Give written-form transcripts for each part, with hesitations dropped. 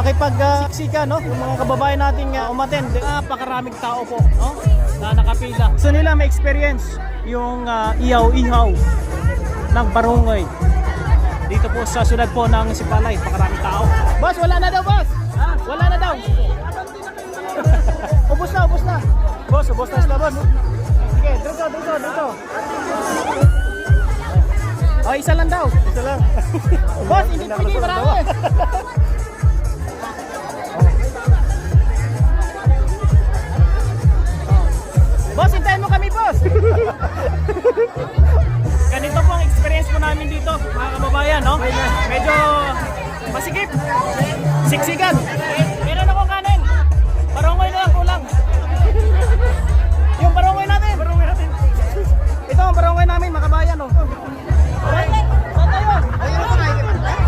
nakipag-siksika, no? Yung mga kababayan nating umattend. Napakaraming tao po, no? Na nakapila. Gusto nila may experience yung ihaw-ihaw ng barungoy. Dito po sa sunod po ng Sipalay, pakaraming tao. Boss, wala na daw, boss! Wala na daw! Ubus na, ubus na! Boss, ubus na sila, boss! Sige, dito! Oh, isa lang daw! Isa lang! Boss, hindi pwede, marami! Boss, hintayin mo kami, boss! Ganito po ang experience po namin dito, mga kababayan, no? Medyo masikip, siksikan. Meron akong kanin. Barungoy na lang kulang. Yung barungoy natin. Ito ang barungoy namin, mga kababayan, no? Okay? Saan tayo?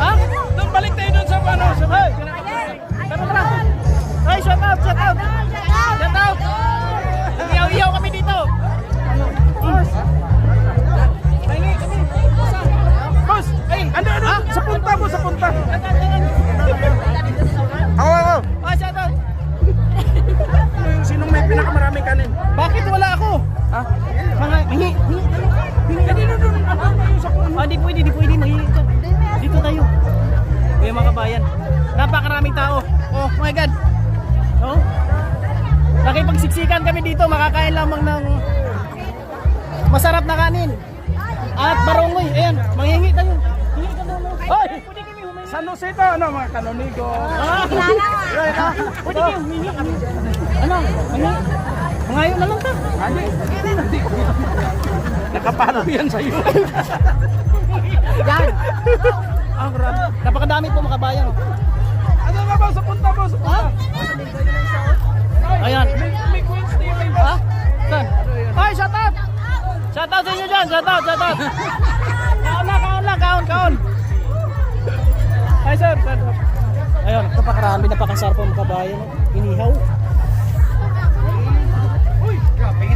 Ha? Doon balik tayo doon sa ano? Hey! Tara! Hey, shout out! Iyaw-iyaw kami dito. Boss, ay, ano? Sa punta mo, sa punta. Ako. Ah, shout out. Sinong may pinakamaraming kanin? Bakit wala ako? Ha? Mga hingi. Kanino doon? Di pwede maghingi ka. Dito tayo. Kaya mga kabayan, napakaraming tao. Oh my God. Oh. Nakipagsiksikan kami dito, makakain lamang ng masarap na kanin. At barungoy, ayan, manghingi tayo. Hingi ka daw. Hoy! Pwede kami humingi. San Jose to, ano mga kanonigo? Pwede kami humingi. Ano? Hingi? Mangayon na lang ta. Hindi. Nakapalo yan sa'yo. Yan. Ang grabe. Napakadami po makabayan. Ano nga ba? Sa punta mo, sa punta. Ayan. May queens na yung Ha? Saan? Ay, shout out! Shout out sa inyo dyan! Shout out! Kaon! Ay, sir! Ayun, napakarami, napakasarap po mga kabayan. Inihaw. Uy, grabe.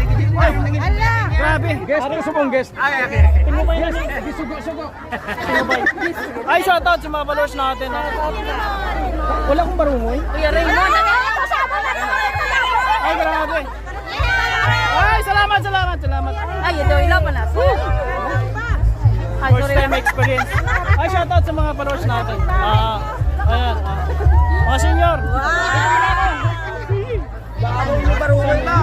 Grabe! Guest, gusto mong guest? Okay. Pinubay na siya. Sugo. Pinubay. Ay, shout out sa mga followers natin. Wala akong barungoy. Kuya Raymond, Ay, grabe. Ay, salamat. ay, ito ilaw pa na. First time experience. Ay, shout out sa mga followers natin. Ayan. Mga senior. Bago yung barungan na.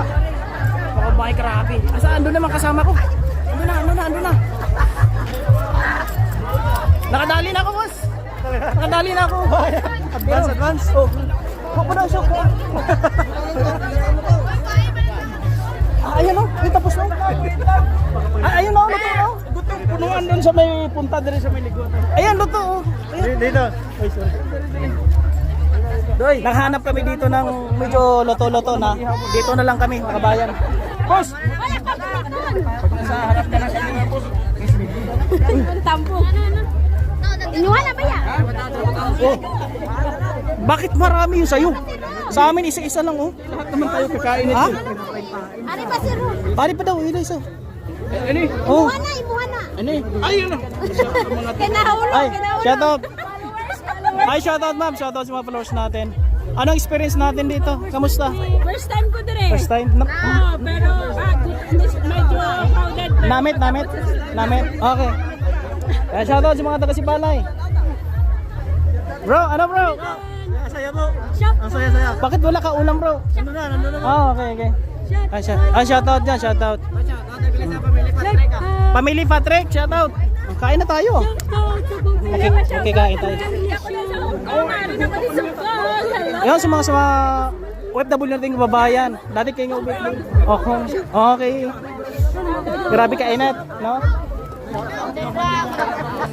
Mga bahay, grabe. Asa, ando naman kasama ko. Ando na. Nakadali na ako, boss. Advance. Oh. Huwag mo daw siya. Ayan o, may tapos na. Ayun o, luto o. Gutong punuan doon sa may punta din sa may ligot. Ayan, luto o. Dito. Ay, sorry. Doy, naghanap kami dito ng medyo loto-loto na. Dito na lang kami, mga kabayan. Boss! Pag nasa harap ka na sa mga boss. Tampo. Inuha na ba yan? Oh. Bakit marami yung sayo? Sa amin isa-isa lang oh. Lahat naman tayo kakain ito. Ha? Ano pa si Ru? Pari pa daw, ilo isa. Ano eh? Oh. Imuha na. Ano eh? Ayun na. Kinahulog. Ay, shout out. Ay, shout out ma'am. Shout out sa mga followers natin. Anong experience natin dito? Kamusta? First time ko dire. First time? Pero medyo crowded. Namit. Okay. Kaya shout out sa mga taga Sipalay. Bro, ano bro? Saya mo. Ang saya. Bakit wala ka ulam bro? Nandun na. Oh, okay. Ay, shout out dyan, shout out. Family Patrick, shout out. Kain na tayo. Okay, kain tayo. Ayun, sa mga OFW nating kababayan. Dati kayo nga OFW. Okay. Grabe kainat, no?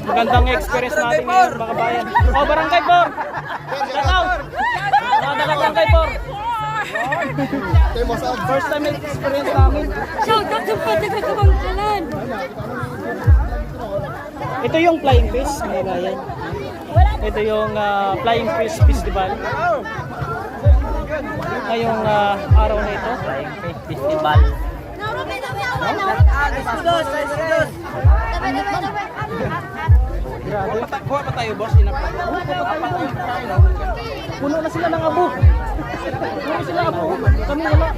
Magandang experience natin ngayon, mga kabayan. Oh, Barangay 4. Shout out. Mga Barangay 4. First time experience namin. Shout out sa pagkakabangkalan. Ito yung Flying Fish, mga kabayan. Ito yung Flying Fish Festival. Ngayong araw na ito. Flying Fish Festival. Kuha pa tayo boss. Puno na sila ng abo. Puno sila abo. Kami wala.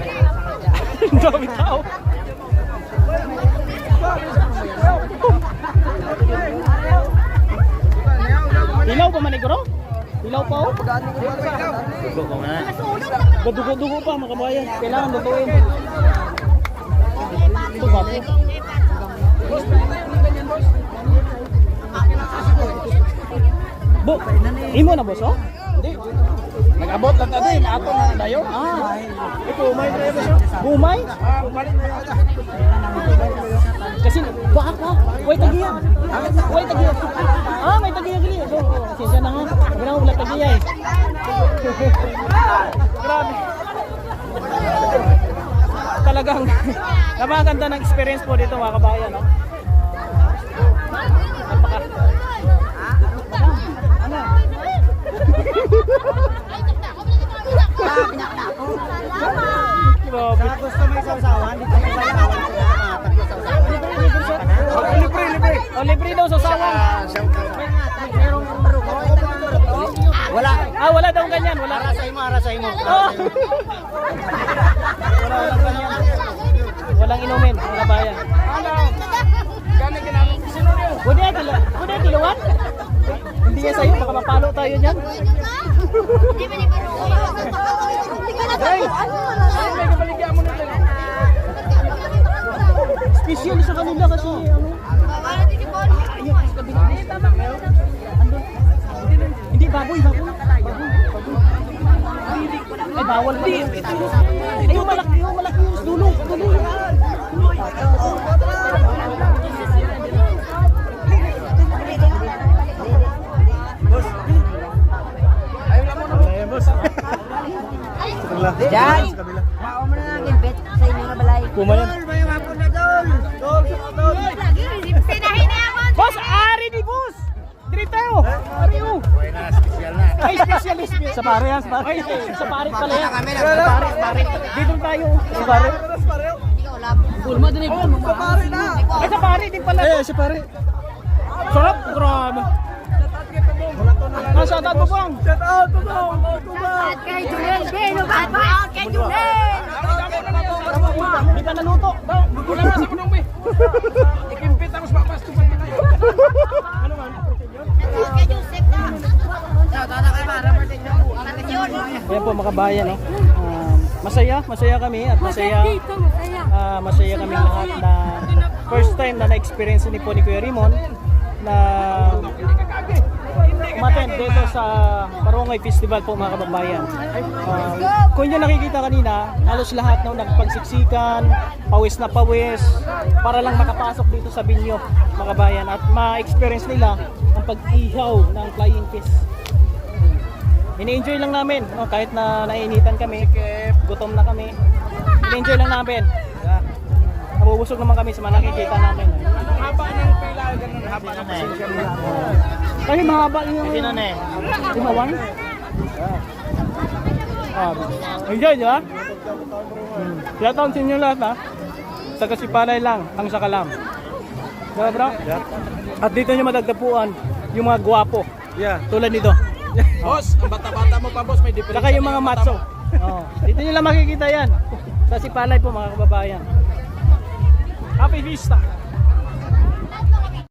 Ang dami tao. Ilaw pa man iguro? Ilaw pa oh. Dugo pa man. Dugo pa mga kabayan. Kailangan lutuin. Ito ba po? Bu, imo na boss oh? Hindi. Nag-abot lang tayo, ato na dayo. Ah, ito umay na boss oh. Umay? Balik na yata. Kasi baka pa. Way tagiya. Way tagiya. Ah, may tagiya gali. So, sisya na nga. Sabi na wala tagiya eh. Grabe. Talagang napakaganda ng experience po dito mga kabayan, no? Grabe. Gusto may sausawan, dito may sausawan. Libre. Oh, libre daw sa sawan. Wala. Ah, wala daw ganyan. Wala. Arasay mo. Oh. Walang ganyan. Walang inumin, mga kabayan. Pwede kiluan? Hindi yan sa'yo, baka mapalo tayo niyan. Special sa kanila kasi ano. Hindi baboy. Ay bawal pa. Ay yung malaki yung dulo. Diyan! Mao mo na natin bet sa inyo na balay. Kumayan. Sinahin niya ako! Boss, ari ni boss. Dito. Ari oh. Special na. Ay, specialist sa pare yan, sa pare. Ay, sa pare pala yan. Sa pare. Dito tayo. Sa pare. Pulma din eh. Sa pare na. Ay, sa pare din pala. Eh, sa pare. Sarap. Grabe. Shout out mo bang? Shout out mo bang? At kay Junel, Beno ba? At kay Junel! Di ka naluto. Wala na sa punong be. Ikimpit ako sa papas tupan na kayo. Ano man? Kay Joseph na. Tata kay Mara Martin na po. Ang yun. Ayan po mga kabayan, no? Masaya kami at masaya kami lahat na first time na na-experience ni Kuya Rimon na umattend dito sa Barangay Festival po mga kababayan. Kung nyo nakikita kanina, halos lahat no, nagpagsiksikan, pawis na pawis, para lang makapasok dito sa Binyo mga kababayan at ma-experience nila ang pag-ihaw ng flying fish. Ini-enjoy lang namin, no? Kahit na nainitan kami, gutom na kami, ini-enjoy lang namin. Nabubusog naman kami sa mga nakikita namin. Anong haba ng pila? Ganun haba ng pasensya mo. Kasi mahaba yung... Hindi na eh. Limawan? Enjoy, di ba? Shout out sa inyo lahat, ha? Sa Kasipalay lang, ang Sakalam. Diba, bro? At dito nyo madagdapuan yung mga gwapo. Yeah. Tulad nito. Boss, ang bata-bata mo pa boss, may difference. Saka yung mga matso. Dito nyo lang makikita yan. Sa Sipalay po mga kababayan. Happy Vista!